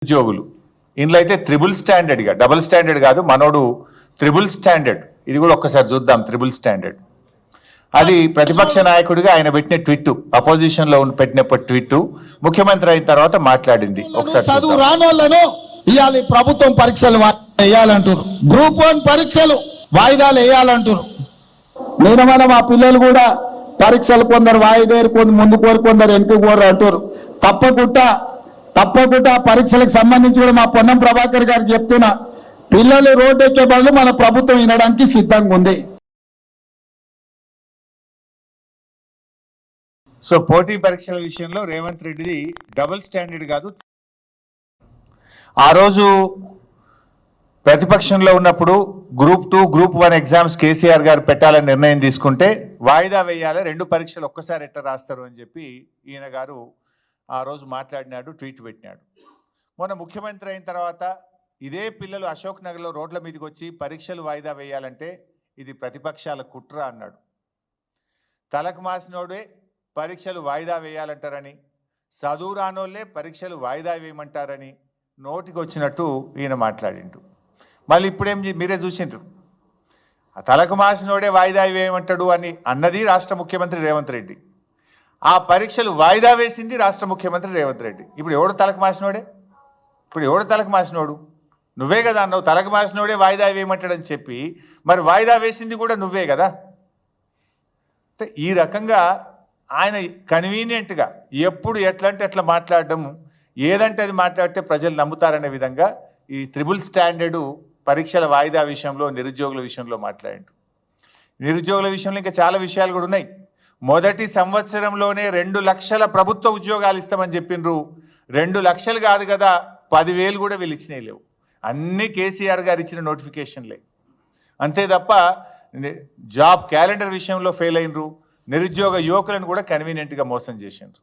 ఉద్యోగులు ఇందులో అయితే త్రిబుల్ స్టాండర్డ్గా, డబుల్ స్టాండర్డ్ కాదు, మనోడు త్రిబుల్ స్టాండర్డ్. ఇది కూడా ఒక్కసారి చూద్దాం. త్రిబుల్ స్టాండర్డ్ అది ప్రతిపక్ష నాయకుడిగా ఆయన పెట్టిన ట్వీట్, అపోజిషన్ లో పెట్టినప్పుడు ట్వీట్, ముఖ్యమంత్రి అయిన తర్వాత మాట్లాడింది. ఒకసారి చదువు రానోళ్లను ఇవాళ ప్రభుత్వం పరీక్షలు వేయాలంటారు, గ్రూప్ 1 పరీక్షలు వాయిదాలు వేయాలంటారు. నేను మా పిల్లలు కూడా పరీక్షలు కొందరు వాయిదేరు, కొందరు ముందు కోరు, కొందరు వెనుక కోరు అంటారు. తప్పకుండా పరీక్షలకు సంబంధించి కూడా మా పొన్నం ప్రభాకర్ గారికి చెప్తున్నా, పిల్లలు రోడ్డు ఎక్కే బదులు మన ప్రభుత్వం వినడానికి సిద్ధంగా ఉంది. సో పోటీ పరీక్షల విషయంలో రేవంత్ రెడ్డిది డబుల్ స్టాండర్డ్ కాదు. ఆ రోజు ప్రతిపక్షంలో ఉన్నప్పుడు గ్రూప్ 2, గ్రూప్ 1 ఎగ్జామ్స్ కేసీఆర్ గారు పెట్టాలని నిర్ణయం తీసుకుంటే వాయిదా వేయాలి, 2 పరీక్షలు ఒక్కసారి ఎట్లా రాస్తారు అని చెప్పి ఈయన గారు ఆ రోజు మాట్లాడినాడు, ట్వీట్ పెట్టినాడు. మొన్న ముఖ్యమంత్రి అయిన తర్వాత ఇదే పిల్లలు అశోక్ నగర్లో రోడ్ల మీదకి వచ్చి పరీక్షలు వాయిదా వేయాలంటే ఇది ప్రతిపక్షాల కుట్ర అన్నాడు. తలకు మాసినోడే పరీక్షలు వాయిదా వేయాలంటారని, చదువు రానోళ్ళే పరీక్షలు వాయిదా వేయమంటారని నోటికి వచ్చినట్టు ఈయన మాట్లాడిండు. మళ్ళీ ఇప్పుడేం మీరే చూసిండ్రు, తలకు మాసినోడే వాయిదా వేయమంటాడు అని అన్నది రాష్ట్ర ముఖ్యమంత్రి రేవంత్ రెడ్డి. ఆ పరీక్షలు వాయిదా వేసింది రాష్ట్ర ముఖ్యమంత్రి రేవంత్ రెడ్డి. ఇప్పుడు ఎవడు తలకు మాసినోడే? తలకు మాసినోడు? నువ్వే కదా అన్నావు, తలకు మాసినోడే వాయిదా వేయమంటాడని చెప్పి. మరి వాయిదా వేసింది కూడా నువ్వే కదా. ఈ రకంగా ఆయన కన్వీనియంట్గా ఎప్పుడు ఎట్లంటే ఎట్లా మాట్లాడడం, ఏదంటే అది మాట్లాడితే ప్రజలు నమ్ముతారనే విధంగా ఈ త్రిబుల్ స్టాండర్డు పరీక్షల వాయిదా విషయంలో, నిరుద్యోగుల విషయంలో మాట్లాడిండు. నిరుద్యోగుల విషయంలో ఇంకా చాలా విషయాలు కూడా ఉన్నాయి. మొదటి సంవత్సరంలోనే 2 లక్షల ప్రభుత్వ ఉద్యోగాలు ఇస్తామని చెప్పిండ్రు. 2 లక్షలు కాదు కదా, 10,000 కూడా వీళ్ళు ఇచ్చినవి లేవు. అన్నీ కేసీఆర్ గారు ఇచ్చిన నోటిఫికేషన్లే. అంతే తప్ప జాబ్ క్యాలెండర్ విషయంలో ఫెయిల్ అయినరు. నిరుద్యోగ యువకులను కూడా కన్వీనియంట్గా మోసం చేసిండ్రు.